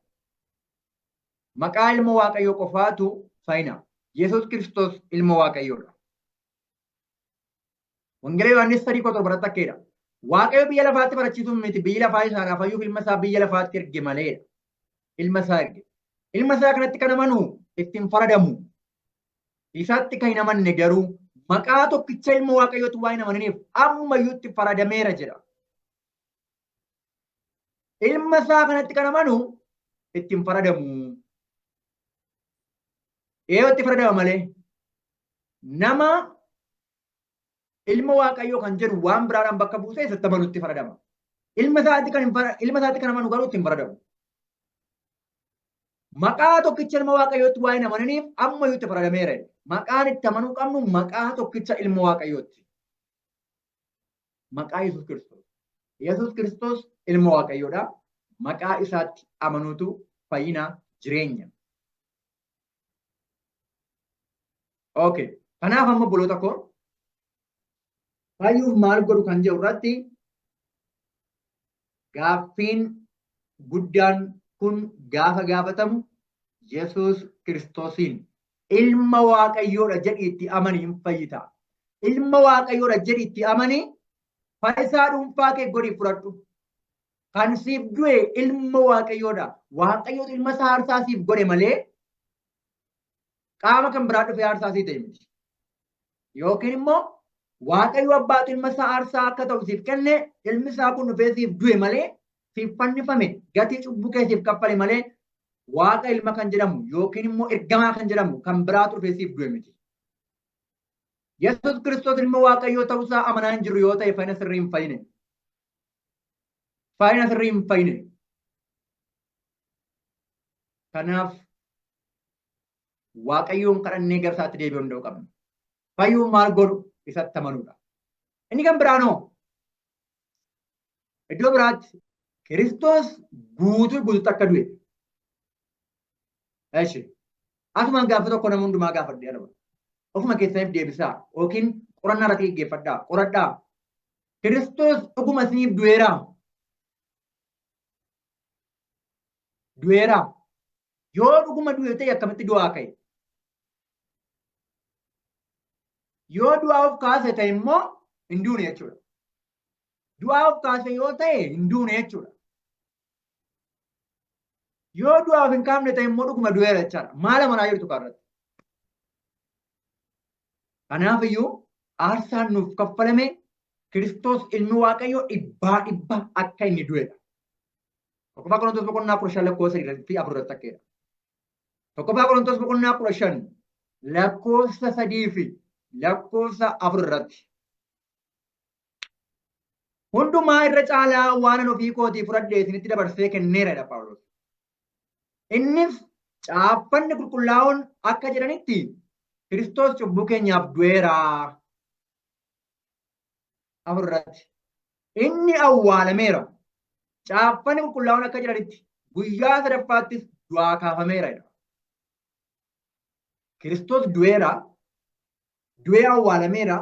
Maqaa ilma waaqayyoo qofaatu fayyina. Yesuus Kiristoos ilma waaqayyoodha. Wangeela Yohaannis 3:7 takkeedha. Waaqayyo biyya lafaatti barachiisuun miti. Biyyi lafaa isaadhaa fayyuuf ilma isaa biyya lafaatti erge maleedha. Ilma isaa erge. Ilma isaa kanatti kan amanu ittiin faradamu. Isaatti kan hin amanne garuu maqaa tokkicha ilma waaqayyootu waan hin amananiif ammayyuu itti faradameera jedha. Ilma isaa kanatti kan amanu ittiin faradamu. Itti faradama malee nama ilma waaqayyoo kan jedhu waan biraadhaan bakka buusee isatti amanutti faradama. Ilma isaatti kan amanu garuu ittiin faradamu. Maqaa tokkicha ilma waaqayyootti waan hin amananiif ammayyuu itti faradameera. Maqaan itti amanuu qabnu maqaa tokkicha ilma waaqayyootti. Maqaa Yesuus Kiristoos. Yesuus Kiristoos ilma waaqayyoodha. Maqaa isaatti amanuutu fayyina jireenya. Okay. Kanaaf amma buloota koo fayyuuf maal godhu kan jedhu irratti gaaffiin guddaan kun gaafa gaafatamu Yesuus Kiristoosiin ilma waaqayyoodha jedhi itti amanii hin fayyita. Ilma waaqayyoodha jedhi itti amanii fayyisaa dhuunfaa kee godhi fudhadhu. Kan siif du'e ilma waaqayyoodha. Waaqayyootu ilma isaa aarsaa siif godhe malee qaama kan biraa dhufee aarsaa sii ta'e miti. Yookiin immoo waaqayyo abbaatu ilma isaa aarsaa akka ta'u siif kenne ilmi isaa kun dhufee siif du'e malee siif fannifame gatii cubbuu kee siif kaffale malee waaqa ilma kan jedhamu yookiin immoo ergamaa kan jedhamu kan biraatu dhufee siif du'e miti. Yesuus Kiristoos ilma waaqayyoo ta'uusaa amanaa hin jiru yoo ta'e fayyina sirrii hin fayyine. Fayyina sirrii hin fayyine. Kanaaf waaqayyoon kadhannee gara isaatti deebi'uu danda'u qabna. Fayyuun maal godhu isatti amanuudha. Inni kan biraanoo iddoo biraatti Kiristoos guutuutti akka du'e. Asumaan gaafa tokko nama hundumaa gaafadhee arba. Ofuma keessaniif deebisaa yookiin qorannaa irratti gaggeeffadhaa qoradhaa. Kiristoos dhuguma isiniif du'eeraa? Du'eeraa? Yoo dhuguma du'e ta'e akkamitti du'aa ka'e? Yoo du'aa of kaase ta'e immoo hin duune jechuudha. Du'aa of kaase yoo ta'e hin duune jechuudha. Yoo du'aa of hin kaafne ta'e immoo dhuguma du'eera jechaadha. Maal amanaa jirtu kanarratti? Kanaaf iyyuu aarsaan nuuf kaffalame Kiristoos ilmi Waaqayyoo dhibbaa akka inni du'edha. Tokkoffaa Qorontos boqonnaa 15 lakkoofsa 3 takkeedha. Tokkoffaa Qorontos boqonnaa 15 lakkoofsa 3 fi lakkoofsa 4 irratti. Hundumaa irra caalaa waan ofii kootii fudhadhee isinitti dabarsee kenneera Phaawulos. Innis caaffanni qulqullaa'oon akka jedhanitti Kiristoos cubbuu keenyaaf du'eera. 4 irratti. Inni awwaalameera. Caaffanni qulqullaa'oon akka jedhanitti guyyaa sadaffaattis du'aa kaafameera. Kiristoos du'eera. Du'ee awwaalameera.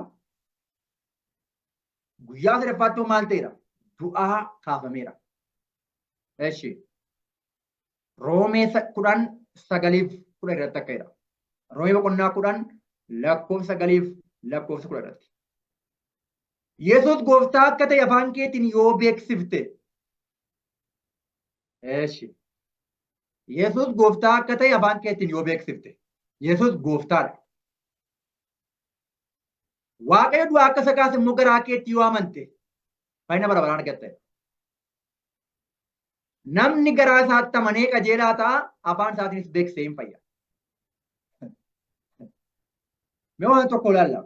Guyyaa sadaffaatti maal ta'eera? Du'aa kaafameera. Eeshi. Roomee 10:9 irratti akka jedha. Roomee boqonnaa 10 lakkoofsa 9 lakkoofsa 10 irratti. Yesuus gooftaa akka ta'e afaan keetiin yoo beeksifte. Eeshi. Yesuus gooftaa akka ta'e afaan keetiin yoo beeksifte. Yesus gooftaadha. Waaqayyo du'aa akka isa kaase immoo garaa keetti yoo amante fayyina bara baraan argatta. Namni garaa isaatti amanee qajeelaa ta'a, afaan isaatiinis beeksisee hin fayya. Mee waan tokko ilaalla.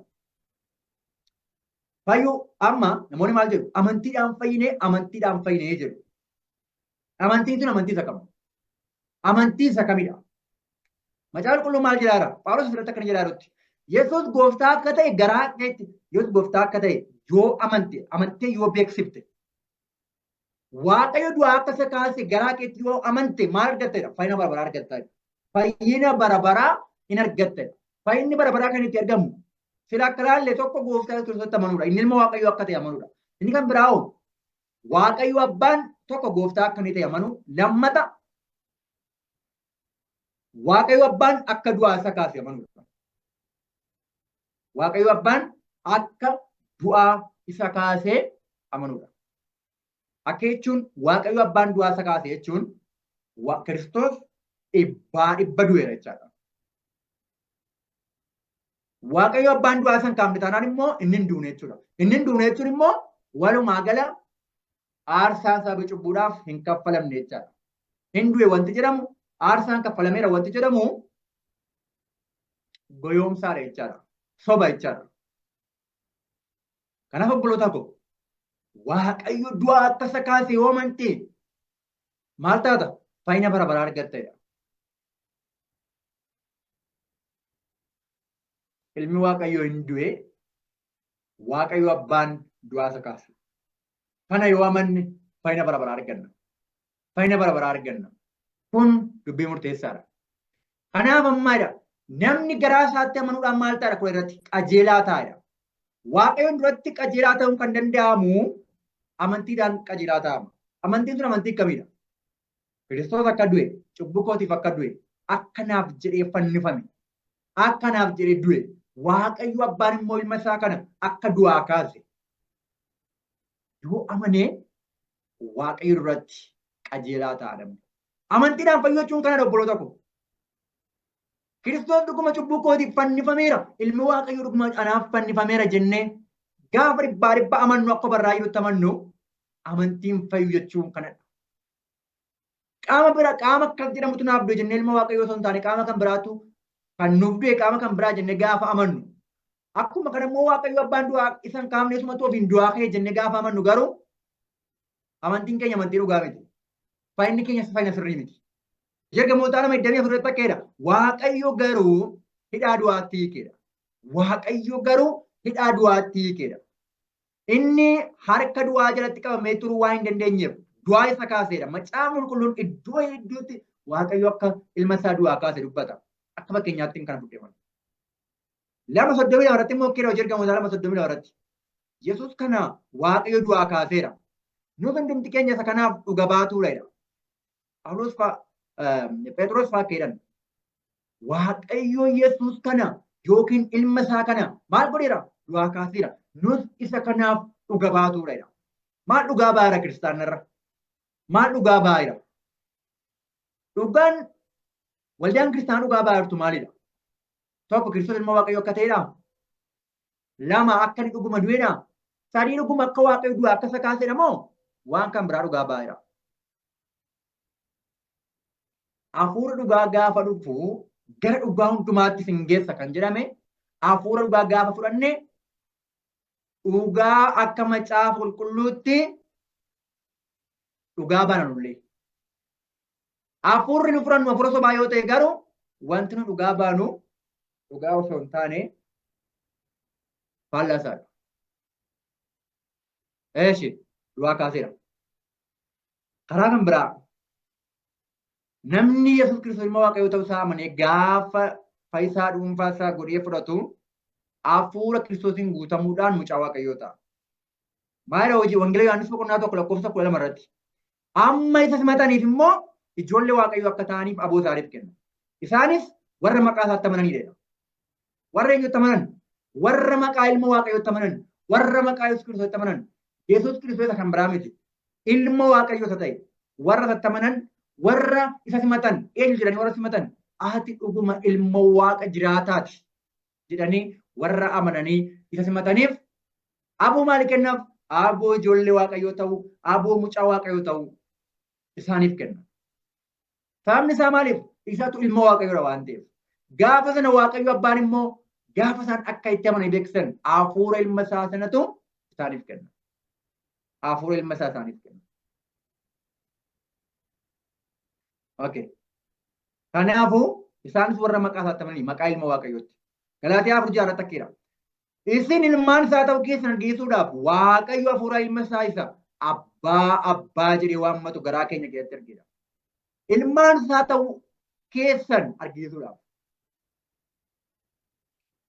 Fayyuu amma namoonni maal jedhu? Amantiidhaan fayyinee jedhu. Amantiin tun amantii isa kam? Amantii isa kamidha? Macaafa qulqulluu maal jedhaara? Phaawulos asirratti akkana jedhaarutti. Yesuus gooftaa akka ta'e garaa keetti, Yesuus gooftaa akka ta'e yoo amantee yoo beeksifte, Waaqayyo du'aa akka isa kaase garaa keetti yoo amante maal argattedha? Fayyina bara baraa argattedha. Fayyina bara baraa hin argattedha. Fayyinni bara baraa kan itti argamu sila akka laalle tokko gooftaa Kiristoositti amanuudha. Inni ilma Waaqayyo akka ta'e amanuudha. Inni kan biraa Waaqayyo abbaan tokko gooftaa akka inni ta'e amanu. Lammata Waaqayyo abbaan akka du'aa isa kaase amanuudha. Waaqayyo abbaan akka du'aa isa kaasee amanuudha. Akka jechuun Waaqayyo abbaan du'aa isa kaase jechuun Kiristoos dhibba du'eera jechaadha. Waaqayyo abbaan du'aa isa hin kaafne taanaan immoo inni hin duune jechuudha. Inni hin duune jechuun immoo walumaa gala aarsaa saba cubbuudhaaf hin kaffalamne jechaadha. Hin du'e wanti jedhamu aarsaan kaffalameera wanti jedhamu goyoomsaadha jechaadha. Soba jechaadha. Kanaaf obboloota koo Waaqayyo du'aa akka isa kaase yoo amante maal taata? Fayyina bara baraa argattedha. Ilmi Waaqayyo hin du'e, Waaqayyo abbaan du'aa isa kaase. Kana yoo amanne fayyina bara baraa arganna. Fayyina bara baraa arganna. Kun dubbii murteessaadha. Kanaaf ammaadha. Namni garaa isaatti amanuudhaan maal ta'a? Kun irratti qajeelaa ta'a. Waaqayyoon duratti qajeelaa ta'uun kan danda'amu amantiidhaan qajeelaa ta'ama. Amantiin sun amantii akkamidha? Kiristoos akka du'e, cubbuu kootiif akka du'e, akkanaaf jedhee fannifame, akkanaaf jedhee du'e, Waaqayyo abbaan immoo ilma isaa kana akka du'aa kaase. Yoo amanee Waaqayyo duratti qajeelaa ta'a. Amantiidhaan fayyachuun kanadha obboloota koo. Kiristoos dhuguma cubbuu kootiif fannifameera. Ilmi Waaqayyo dhuguma anaaf fannifameera jennee gaafa dhibbaa amannu akka barraa jirutti amannu amantiin fayyachuun kanadha. Qaama bira qaama akkas jedhamutu naaf du'e jennee ilma Waaqayyoo osoo hin taane qaama kan biraatu kan nuuf du'e qaama kan biraa jennee gaafa amannu. Akkuma kana immoo Waaqayyo abbaan du'aa isan kaafne sumatu ofiin du'aa ka'e jennee gaafa amannu garuu amantiin keenya amantii dhugaa miti. Fayyinni keenya fayyina sirrii miti. Ergamoota lama 24 bakkeedha. Waaqayyo garuu hidhaa du'aatti hiikeedha. Waaqayyo garuu hidhaa du'aatti hiikeedha. Inni harka du'aa jalatti qabamee turuu waan hin dandeenyeef du'aa isa kaaseedha. Macaafni qulqulluun iddoo hedduutti Waaqayyo akka ilma isaa du'aa kaase dubbata. Akka fakkeenyaatti kan fudhaman. 2:32 irratti immoo keera hojii ergamoota 2:32 irratti. Yesuus kana Waaqayyo du'aa kaaseera. Nuuf hundumti keenya isa kanaaf dhuga baatuudha. Phaawulos Phexros fa'aa keedhan. Waaqayyo Yesuus kana yookiin ilma isaa kana maal godheera? Du'aa kaaseera. Nus isa kanaaf dhuga baatuudha. Maal dhugaa baay'ira kiristaanarra? Maal dhugaa baay'ira? Dhugaan waldaan kiristaanaa dhugaa baay'irtu maalidha? Tokko Kiristoos ilma Waaqayyo akka ta'edha. Lama akka inni dhuguma du'edha. Sadii dhuguma akka Waaqayyo du'aa akka isa kaasedha moo waan kan biraa dhugaa baay'ira? Hafuura dhugaa gaafa dhufu gara dhugaa hundumaatti sin geessa kan jedhame hafuura dhugaa gaafa fudhanne dhugaa akka macaafa qulqulluutti dhugaa baananullee. Hafuurri nu fudhannu hafuura sobaa yoo ta'e garuu wanti nu dhugaa baanu dhugaa osoo hin taane faallasaadha. Eeshi du'aa kaaseera. Karaa kan biraa namni Yesuus Kiristoos ilma Waaqayyoo ta'uu isaa amanee gaafa fayyisaa dhuunfaa isaa godhee fudhatu hafuura Kiristoosiin guutamuudhaan mucaa Waaqayyoo ta'a. Maayira hojii Wangeela Yohaannis boqonnaa 1:12 irratti. Amma isa simataniif immoo ijoollee Waaqayyoo akka ta'aniif aboo isaaniif kenna. Isaanis warra maqaa isaatti amananidha. Warra eenyutti amanan? Warra maqaa ilma Waaqayyootti amanan. Warra maqaa Yesuus Kiristoositti amanan. Yesuus Kiristoos kan biraa miti. Ilma Waaqayyoo ta'e warra isatti amanan warra isa simatan eenyu jedhanii warra simatan ati dhuguma ilma waaqa jiraataati jedhanii warra amananii isa simataniif aboo maal kennaaf? Aboo ijoollee waaqayyoo ta'uu, aboo mucaa waaqayyoo ta'uu isaaniif kenna. Sababni isaa maaliif? Isatu ilma waaqayyoodha waan ta'eef. Gaafa sana waaqayyo abbaan immoo gaafa isaan akka itti amanan beeksisan hafuura ilma isaa sanatu isaaniif kenna. Hafuura ilma isaa isaaniif kenna. Okay. Kanaafuu isaanis warra maqaa isaatti amananii maqaa ilma waaqayyooti. Galaatiyaa 4:6 takkiidha. Isin ilmaan isaa ta'uu keessan argisiisuudhaaf waaqayyo hafuura ilma isaa isa abbaa jedhee waammatu garaa keenya keessatti argina. Ilmaan isaa ta'uu keessan argisiisuudhaaf.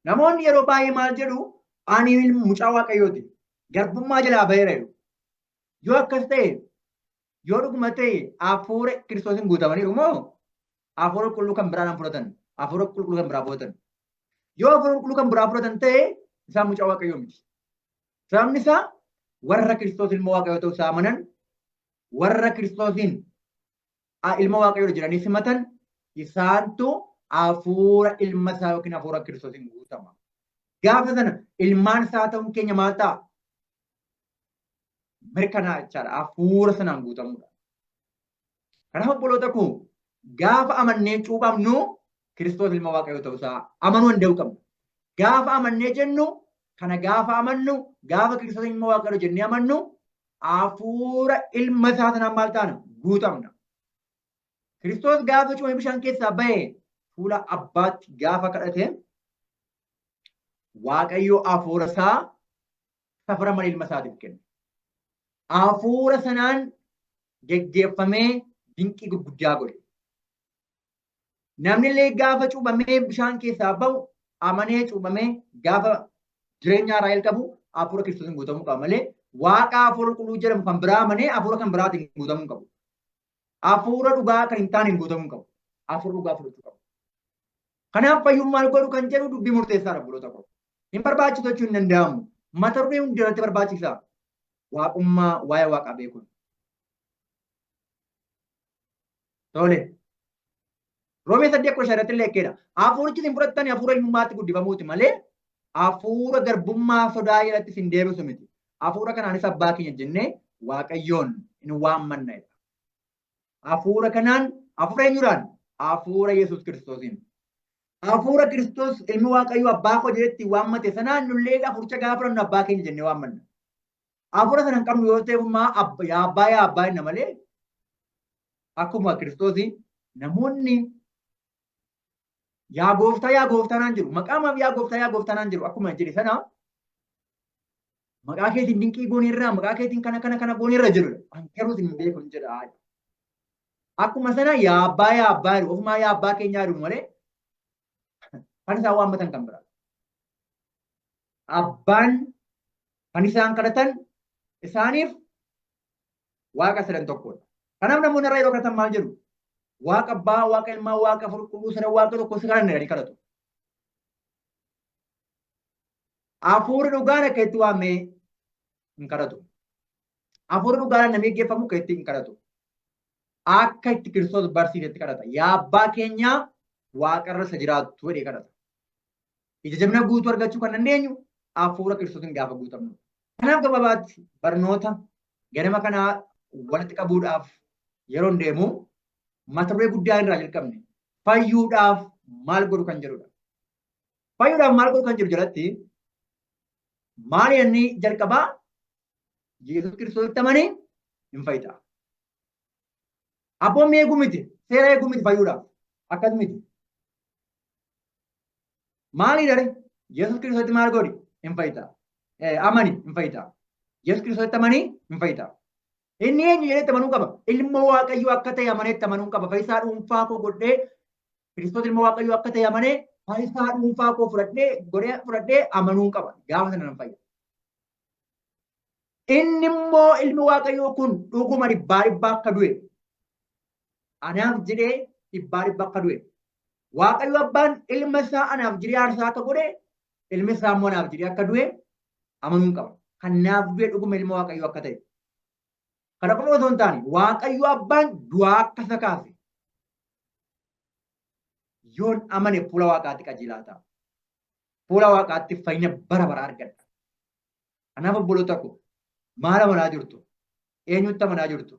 Namoonni yeroo baay'ee maal jedhu ani mucaa waaqayyooti. Garbummaa jalaa baheera jedhu. Yoo akkas ta'e yoo dhuguma ta'e hafuura Kiristoosiin guutamaniiru moo hafuura qulqulluu kan biraan fudhatan? Hafuura qulqulluu kan biraa fudhatan. Yoo hafuura qulqulluu kan biraa fudhatan ta'e isaan mucaa waaqayyoo miti. Sababni isaa warra Kiristoos ilma waaqayyoo ta'uu isaa amanan, warra Kiristoosiin ilma waaqayyoo jedhanii simatan isaantu hafuura ilma isaa yookiin hafuura Kiristoosiin guutama. Gaafa sana ilmaan isaa ta'uun keenya maal ta'a? Mirkanaa jechaadha. Hafuura sanaan guutamuudha. Kanaaf obboloota koo gaafa amannee cuuphamnu Kiristoos ilma waaqayyoo ta'uu isaa amanuu danda'uu qabna. Gaafa amannee jennu kana gaafa amannu gaafa Kiristoos ilma waaqayyoo jennee amannu hafuura ilma isaa sanaan maal taana? Guutamna. Kiristoos gaafa cuuphamee bishaan keessaa ba'e fuula abbaatti gaafa kadhate waaqayyoo hafuura isaa safara malee ilma isaatiif kenne. Hafuura sanaan geggeeffamee dinqii gurguddaa godhe. Namni illee gaafa cuuphamee bishaan keessaa ba'u amanee cuuphamee gaafa jireenya haaraa qabu hafuura Kiristoosiin guutamuu qaba malee waaqa hafuura qulqulluu jedhamu kan biraa amanee hafuura kan biraatiin guutamuu qabu. Hafuura dhugaa kan hin taane guutamuu qabu. Hafuura dhugaa fudhachuu qabu. Kanaaf fayyummaan godhu kan jedhu dubbii murteessaadha obboloota koo. Hin barbaachisu jechuun hin danda'amu. Mata duree hundi irratti barbaachisa. Waaqummaa waa'ee waaqaa beekuun. Tole. Roomee 8:5 illee ekeedha. Hafuurichi isin fudhattanii hafuura ilmummaatti guddifamuuti malee hafuura garbummaa sodaa jalatti isin deebisu miti. Hafuura kanaanis abbaa keenya jennee waaqayyoon hin waammannedha. Hafuura kanaan hafuura eenyuudhaan? Hafuura Yesuus Kiristoosiin. Hafuura Kiristoos ilmi waaqayyoo abbaa koo jedhetti waammate sanaan nullee hafuuricha gaafa fudhannu abbaa keenya jennee waammanna. Hafuura sana hin qabnu yoo ta'e yaa abbaa jenna malee akkuma Kiristoosii namoonni yaa gooftaa naan jiru. Maqaamaaf yaa gooftaa naan jiru akkuma jedhe sana maqaa keetiin dinqii goonirraa maqaa keetiin kana goonirra jedhudha. An garuu hin beeku hin jedha. Akkuma sana yaa abbaa jedhu ofumaa yaa abbaa keenyaa jedhu malee kan isaan waammatan kan biraa. Abbaan kan isaan kadhatan isaaniif waaqa sadan tokkodha. Kanaaf namoonni irraa yeroo kadhatan maal jedhu? Waaqa abbaa, waaqa ilmaa, waaqa qulqulluu sana waaqa tokko si kadhanna jedhanii kadhatu. Hafuurri dhugaan akka itti waamee hin kadhatu. Hafuurri dhugaan namni geggeeffamu akka itti hin kadhatu. Akka itti Kiristoos barsiisetti kadhata. Yaa abbaa keenyaa waaqarra isa jiraattu jedhee kadhata. Ija jabina guutuu argachuu kan dandeenyu hafuura Kiristoosiin gaafa guutamnu. Kanaaf gabaabaatti barnoota ganama kanaa walitti qabuudhaaf yeroo deemu mata duree guddaa irraa jalqabne fayyuudhaaf maal godhu kan jedhudha. Fayyuudhaaf maal godhu kan jedhu jalatti maal inni jalqabaa Yesuus Kiristoositti amanee hin fayyita. Abboon eeguu miti, seera eeguu miti fayyuudhaaf akkas miti. Maali dare? Yesuus Kiristoositti maal godhi? Hin fayyita. Amani hin fayyita. Yesuus Kiristoositti amanii hin fayyita. Inni eenyu jedhee amanuu qaba? Ilma Waaqayyoo akka ta'e amanee amanuu qaba. Fayyisaa dhuunfaa koo godhee Kiristoos ilma Waaqayyoo akka ta'e amanee fayyisaa dhuunfaa koo fudhadhee amanuu qaba. Gaafa sana nan fayyada. Inni immoo ilmi Waaqayyoo kun dhuguma dhibbaa akka du'e anaaf jedhee dhibbaa akka du'e. Waaqayyo abbaan ilma isaa anaaf jedhee aarsaa akka godhe ilmi isaa immoo anaaf jedhee akka du'e amanuu qaba. Kanaaf du'e dhuguma ilma Waaqayyoo akka ta'e. Kana qofa osoo hin taane Waaqayyo abbaan du'aa akka isa kaase. yoon amane fuula waaqaatti qajeelaa ta'a. Fuula waaqaatti fayyina bara bara argadha. Kanaaf obboloota ko maal amanaa jirtu? Eenyutti amanaa jirtu?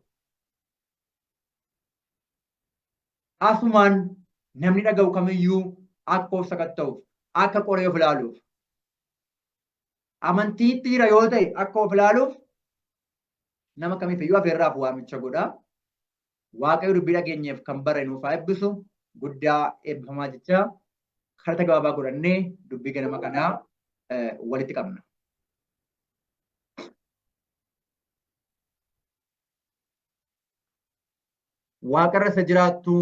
Asumaan namni dhaga'u kamiyyuu akka of sakatta'uuf, akka qoree of ilaaluuf, amantiitti jira yoo ta'e akka of ilaaluuf nama kamiifiyyuu afeerraaf waamicha godhaa. Waaqayyo dubbii dhageenyeef kan bare nuuf haa eebbisu. Guddaa eebbifamaa jecha kadhata gabaabaa godhannee dubbii ganama kanaa walitti qabna. Waaqarra isa jiraattu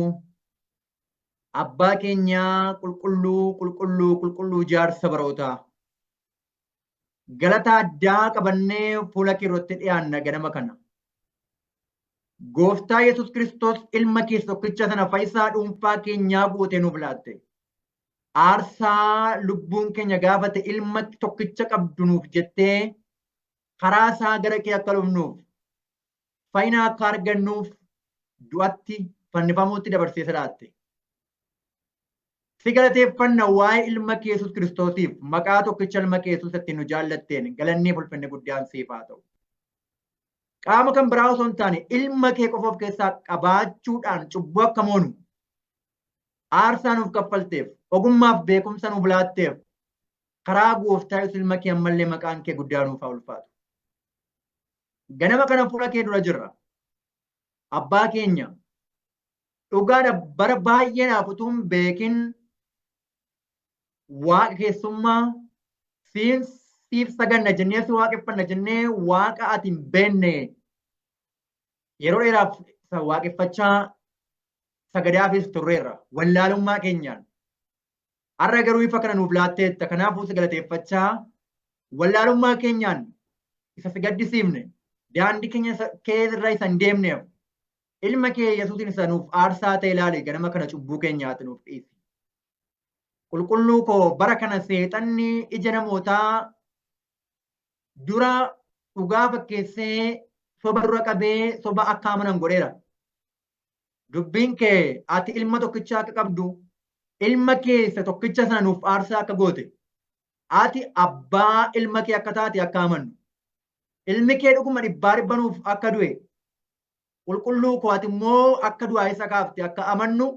abbaa keenyaa qulqulluu jaarsa barootaa galata addaa qabannee fuula kee irratti dhiyaanna ganama kana. Gooftaa Yesus Kiristoos ilma kee tokkicha sana fayyisaa dhuunfaa keenyaa gootee nuuf laatte. Aarsaa lubbuun keenya gaafate ilma tokkicha qabdu nuuf jettee karaa isaa gara kee akka dhufnuuf fayyina akka argannuuf du'atti fannifamuutti dabarsee laatte. Si galateeffanna waa'ee ilma kee Yesus Kiristoosiif maqaa tokkicha ilma kee Yesus ittiin nu jaallatteen galannee ulfinni guddaan siif haa ta'u. Qaama kan biraa osoo hin taane ilma kee qofa of keessaa qabaachuudhaan cubbuu akka moonu aarsaa nuuf kaffalteef ogummaaf beekumsa nuuf laatteef karaa gooftaa Yesus ilma kee ammallee maqaan kee guddaa nuuf haa ulfaatu. Ganama kana fuula kee dura jirra. Abbaa keenya dhugaadha bara baay'eedhaaf utuu hin beekin waaqa keessummaa siif saganna jennee si waaqeffanna jennee waaqa ati hin beekne yeroo dheeraaf waaqeffachaa sagadaafis turreerra wallaalummaa keenyaan. Har'a garuu ifa kana nuuf laatteetta. Kanaafuu si galateeffachaa wallaalummaa keenyaan isa si gaddisiifne daandii keenya keessa isa hin deemneef ilma kee Yesuusin isa nuuf aarsaa ta'e ilaali ganama kana cubbuu keenyaati nuuf dhiisi. Qulqulluu koo bara kana seexanni ija namootaa dura dhugaa fakkeessee soba dura qabee soba akka amanan godheera. Dubbiin kee ati ilma tokkicha akka qabdu ilma kee isa tokkicha sana nuuf aarsaa akka goote ati abbaa ilma kee akka taate akka amannu ilmi kee dhuguma dhibbaa dhibbanuuf akka du'e qulqulluu koo ati immoo akka du'aa isa kaafte akka amannu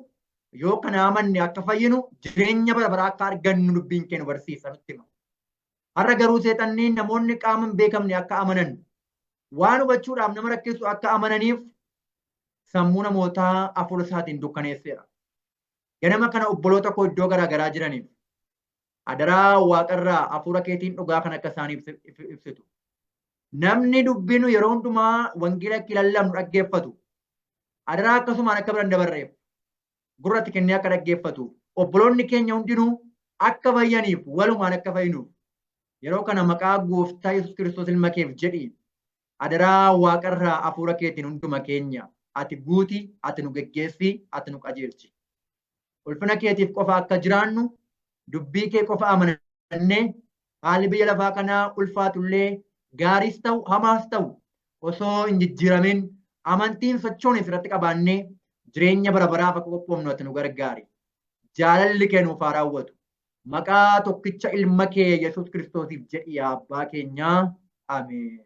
yoo kana amanne akka fayyinu jireenya bara baraa akka argannu dubbiin kee nu barsiisa nutti hima. Har'a garuu seexanni namoonni qaama hin beekamne akka amanan waan hubachuudhaaf nama rakkisu akka amananiif sammuu namootaa hafuura isaatiin dukkaneesseera. Ganama kana obboloota koo iddoo garaa garaa jiraniif adaraa waaqarraa hafuura keetiin dhugaa kan akka isaaniif ibsitu. Namni dubbinu yeroo hundumaa wangeela akka lallabnu dhaggeeffatu adaraa akkasumaan akka biran dabarreef gurratti kennee akka dhaggeeffatu obboloonni keenya hundinuu akka fayyaniif walumaan akka fayyinuuf yeroo kana maqaa gooftaa Yesus Kiristoos ilma keef jedhi adaraa waaqarraa hafuura keetiin hunduma keenya ati guuti ati nu geggeessi ati nu qajeelchi. Ulfina keetiif qofa akka jiraannu dubbii kee qofa amanannee haalli biyya lafaa kanaa ulfaatullee gaariis ta'u hamaas ta'u osoo hin jijjiiramin amantiin sochoon irratti qabaannee jireenya bara baraaf akka qophoofnu ati nu gargaari. Jaalalli kee nuuf haa raawwatu. Maqaa tokkicha ilma kee Yesuus Kiristoosiif jedhi yaa abbaa keenyaa. Ameen.